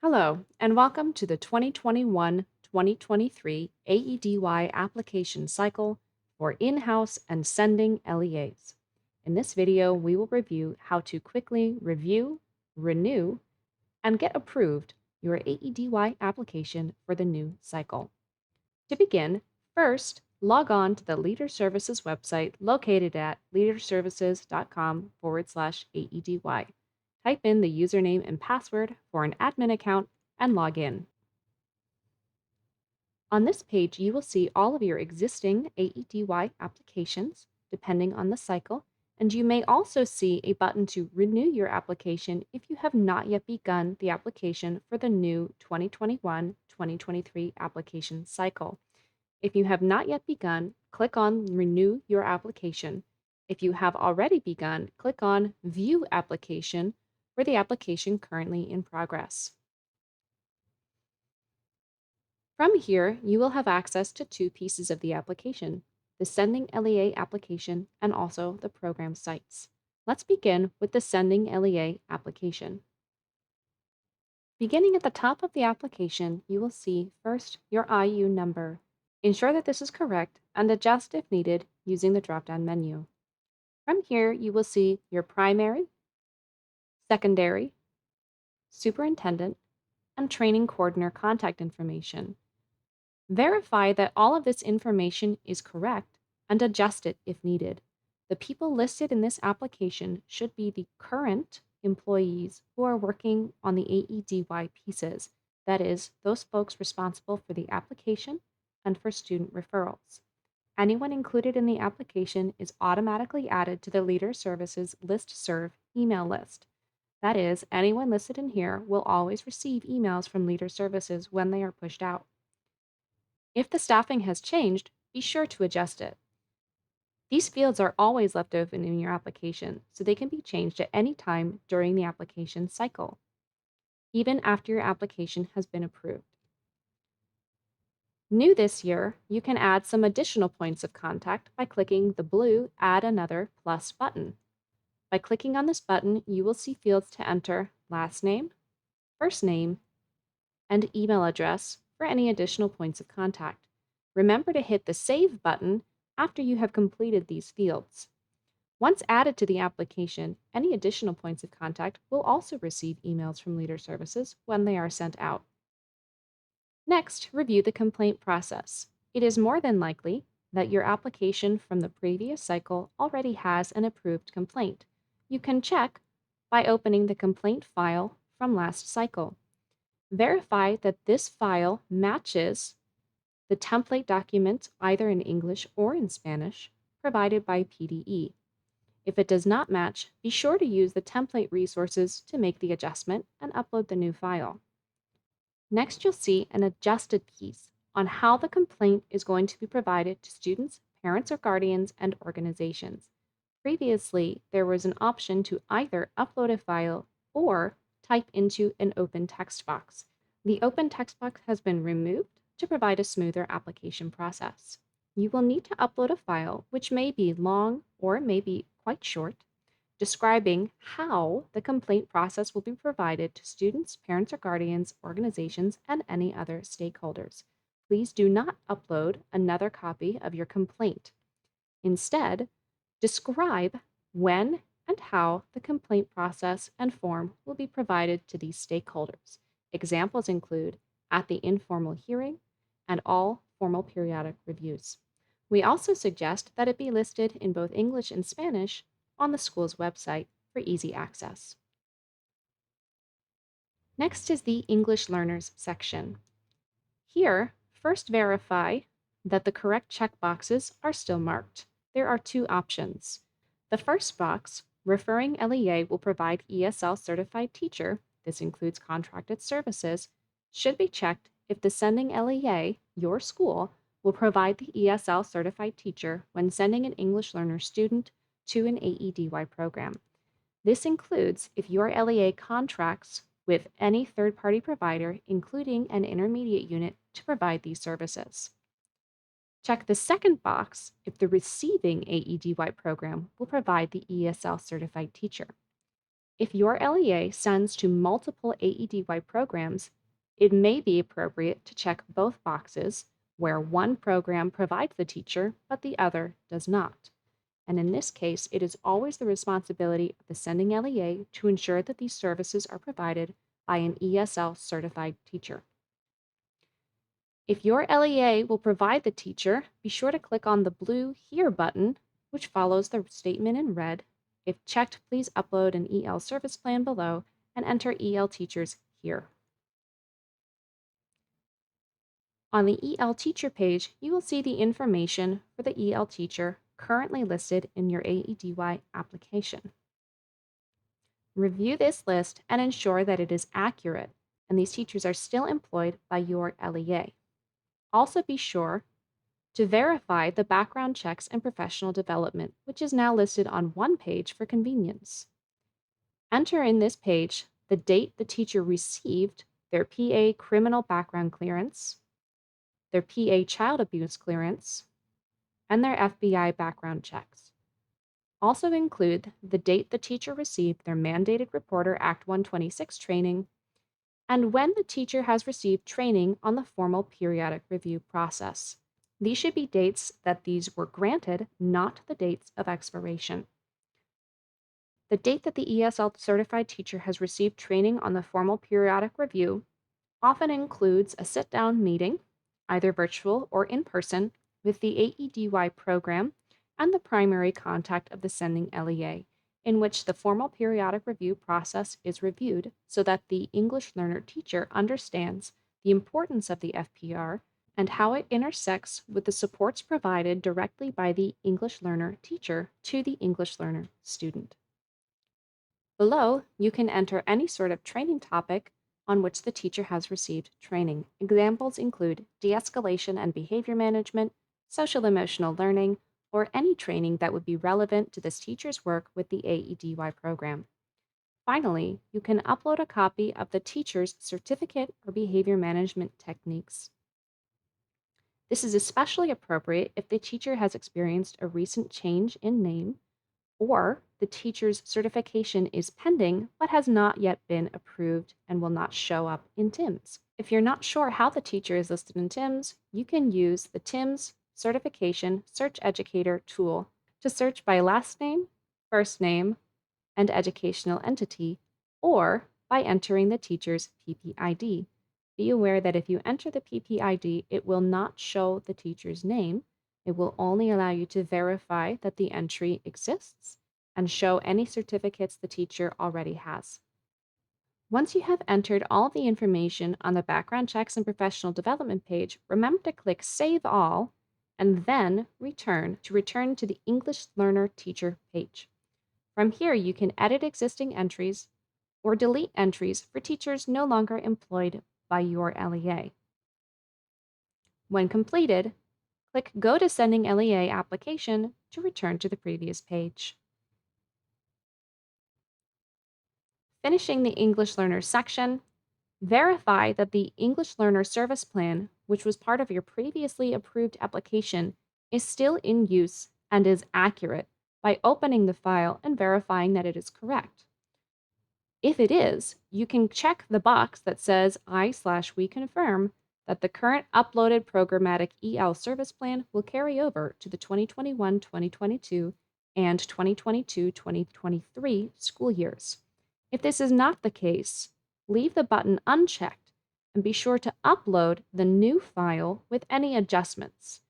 Hello, and welcome to the 2021-2023 AEDY application cycle for in-house and sending LEAs. In this video, we will review how to quickly review, renew, and get approved your AEDY application for the new cycle. To begin, first, log on to the Leader Services website located at leaderservices.com/AEDY. Type in the username and password for an admin account and log in. On this page, you will see all of your existing AEDY applications, depending on the cycle, and you may also see a button to renew your application if you have not yet begun the application for the new 2021-2023 application cycle. If you have not yet begun, click on Renew Your Application. If you have already begun, click on View Application for the application currently in progress. From here, you will have access to two pieces of the application, the Sending LEA application and also the program sites. Let's begin with the Sending LEA application. Beginning at the top of the application, you will see first your IU number. Ensure that this is correct and adjust if needed using the drop-down menu. From here, you will see your primary, secondary, superintendent, and training coordinator contact information. Verify that all of this information is correct and adjust it if needed. The people listed in this application should be the current employees who are working on the AEDY pieces, that is, those folks responsible for the application and for student referrals. Anyone included in the application is automatically added to the Leader Services listserv email list. That is, anyone listed in here will always receive emails from Leader Services when they are pushed out. If the staffing has changed, be sure to adjust it. These fields are always left open in your application, so they can be changed at any time during the application cycle, even after your application has been approved. New this year, you can add some additional points of contact by clicking the blue Add Another Plus button. By clicking on this button, you will see fields to enter last name, first name, and email address for any additional points of contact. Remember to hit the Save button after you have completed these fields. Once added to the application, any additional points of contact will also receive emails from Leader Services when they are sent out. Next, review the complaint process. It is more than likely that your application from the previous cycle already has an approved complaint. You can check by opening the complaint file from last cycle. Verify that this file matches the template document either in English or in Spanish provided by PDE. If it does not match, be sure to use the template resources to make the adjustment and upload the new file. Next, you'll see an adjusted piece on how the complaint is going to be provided to students, parents or guardians, and organizations. Previously, there was an option to either upload a file or type into an open text box. The open text box has been removed to provide a smoother application process. You will need to upload a file, which may be long or may be quite short, describing how the complaint process will be provided to students, parents or guardians, organizations, and any other stakeholders. Please do not upload another copy of your complaint. Instead, describe when and how the complaint process and form will be provided to these stakeholders. Examples include at the informal hearing and all formal periodic reviews. We also suggest that it be listed in both English and Spanish on the school's website for easy access. Next is the English Learners section. Here, first verify that the correct checkboxes are still marked. There are two options. The first box, referring LEA will provide ESL certified teacher, this includes contracted services, should be checked if the sending LEA, your school, will provide the ESL certified teacher when sending an English learner student to an AEDY program. This includes if your LEA contracts with any third-party provider, including an intermediate unit, to provide these services. Check the second box if the receiving AEDY program will provide the ESL certified teacher. If your LEA sends to multiple AEDY programs, it may be appropriate to check both boxes where one program provides the teacher but the other does not. And in this case, it is always the responsibility of the sending LEA to ensure that these services are provided by an ESL certified teacher. If your LEA will provide the teacher, be sure to click on the blue Here button, which follows the statement in red. If checked, please upload an EL service plan below and enter EL teachers here. On the EL teacher page, you will see the information for the EL teacher currently listed in your AEDY application. Review this list and ensure that it is accurate and these teachers are still employed by your LEA. Also be sure to verify the background checks and professional development, which is now listed on one page for convenience. Enter in this page the date the teacher received their PA criminal background clearance, their PA child abuse clearance, and their FBI background checks. Also include the date the teacher received their mandated Reporter Act 126 training and when the teacher has received training on the formal periodic review process. These should be dates that these were granted, not the dates of expiration. The date that the ESL certified teacher has received training on the formal periodic review often includes a sit-down meeting, either virtual or in person, with the AEDY program and the primary contact of the sending LEA, in which the formal periodic review process is reviewed so that the English learner teacher understands the importance of the FPR and how it intersects with the supports provided directly by the English learner teacher to the English learner student. Below, you can enter any sort of training topic on which the teacher has received training. Examples include de-escalation and behavior management, social emotional learning, or any training that would be relevant to this teacher's work with the AEDY program. Finally, you can upload a copy of the teacher's certificate or behavior management techniques. This is especially appropriate if the teacher has experienced a recent change in name or the teacher's certification is pending but has not yet been approved and will not show up in TIMS. If you're not sure how the teacher is listed in TIMS, you can use the TIMS Certification Search Educator tool to search by last name, first name, and educational entity, or by entering the teacher's PPID. Be aware that if you enter the PPID, it will not show the teacher's name. It will only allow you to verify that the entry exists and show any certificates the teacher already has. Once you have entered all the information on the background checks and professional development page, remember to click Save All and then return to the English Learner Teacher page. From here, you can edit existing entries or delete entries for teachers no longer employed by your LEA. When completed, click Go to Sending LEA Application to return to the previous page. Finishing the English Learner section, verify that the English Learner Service Plan, which was part of your previously approved application, is still in use and is accurate by opening the file and verifying that it is correct. If it is, you can check the box that says I/we confirm that the current uploaded programmatic EL service plan will carry over to the 2021-2022 and 2022-2023 school years. If this is not the case, leave the button unchecked and be sure to upload the new file with any adjustments.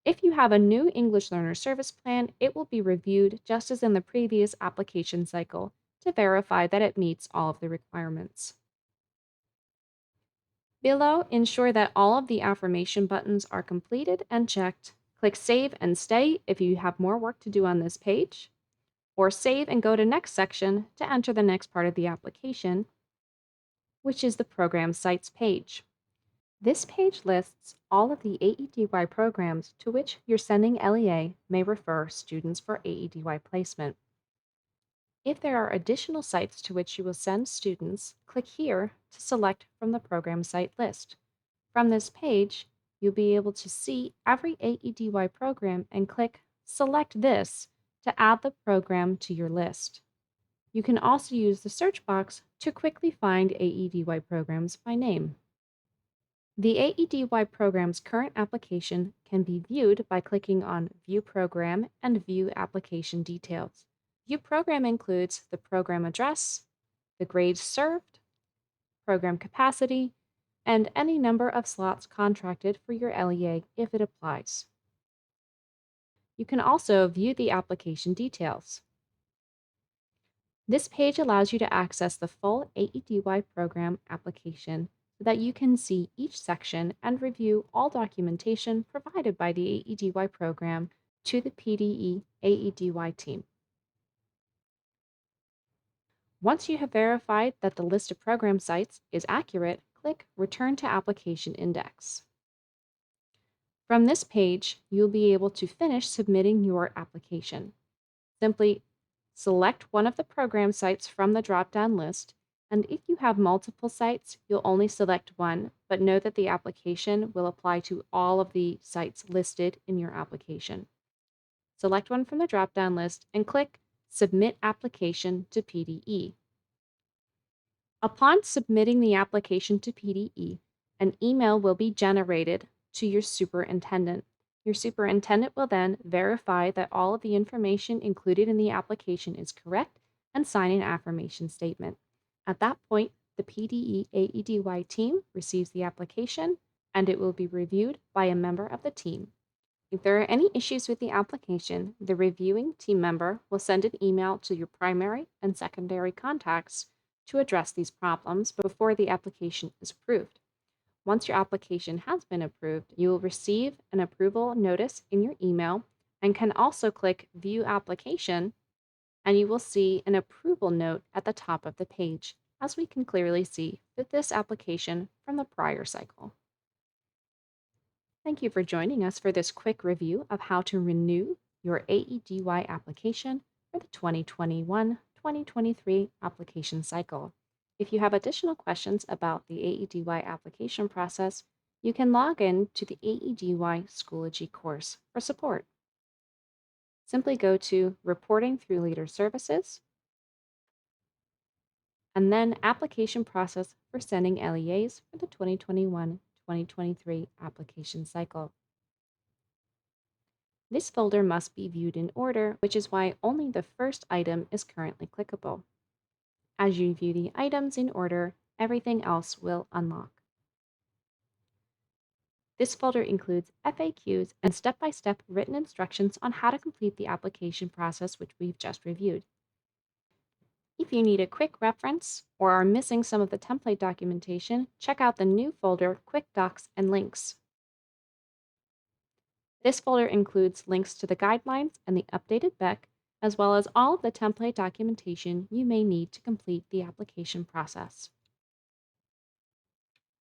If you have a new English Learner Service Plan, it will be reviewed just as in the previous application cycle to verify that it meets all of the requirements. Below, ensure that all of the affirmation buttons are completed and checked. Click Save and Stay if you have more work to do on this page, or save and go to next section to enter the next part of the application, which is the Program Sites page. This page lists all of the AEDY programs to which your sending LEA may refer students for AEDY placement. If there are additional sites to which you will send students, click here to select from the program site list. From this page, you'll be able to see every AEDY program and click Select This to add the program to your list. You can also use the search box to quickly find AEDY programs by name. The AEDY program's current application can be viewed by clicking on View Program and View Application Details. View Program includes the program address, the grades served, program capacity, and any number of slots contracted for your LEA if it applies. You can also view the application details. This page allows you to access the full AEDY program application so that you can see each section and review all documentation provided by the AEDY program to the PDE AEDY team. Once you have verified that the list of program sites is accurate, click Return to Application Index. From this page, you'll be able to finish submitting your application. Simply select one of the program sites from the drop-down list, and if you have multiple sites, you'll only select one, but know that the application will apply to all of the sites listed in your application. Select one from the drop-down list and click Submit Application to PDE. Upon submitting the application to PDE, an email will be generated to your superintendent. Your superintendent will then verify that all of the information included in the application is correct and sign an affirmation statement. At that point, the PDE AEDY team receives the application and it will be reviewed by a member of the team. If there are any issues with the application, the reviewing team member will send an email to your primary and secondary contacts to address these problems before the application is approved. Once your application has been approved, you will receive an approval notice in your email and can also click View Application, and you will see an approval note at the top of the page, as we can clearly see with this application from the prior cycle. Thank you for joining us for this quick review of how to renew your AEDY application for the 2021-2023 application cycle. If you have additional questions about the AEDY application process, you can log in to the AEDY Schoology course for support. Simply go to Reporting through Leader Services, and then Application Process for Sending LEAs for the 2021-2023 application cycle. This folder must be viewed in order, which is why only the first item is currently clickable. As you view the items in order, everything else will unlock. This folder includes FAQs and step-by-step written instructions on how to complete the application process, which we've just reviewed. If you need a quick reference or are missing some of the template documentation, check out the new folder, Quick Docs and Links. This folder includes links to the guidelines and the updated BEC, as well as all of the template documentation you may need to complete the application process.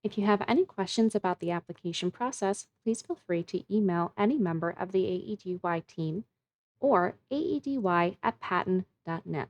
If you have any questions about the application process, please feel free to email any member of the AEDY team or aedy@patten.net.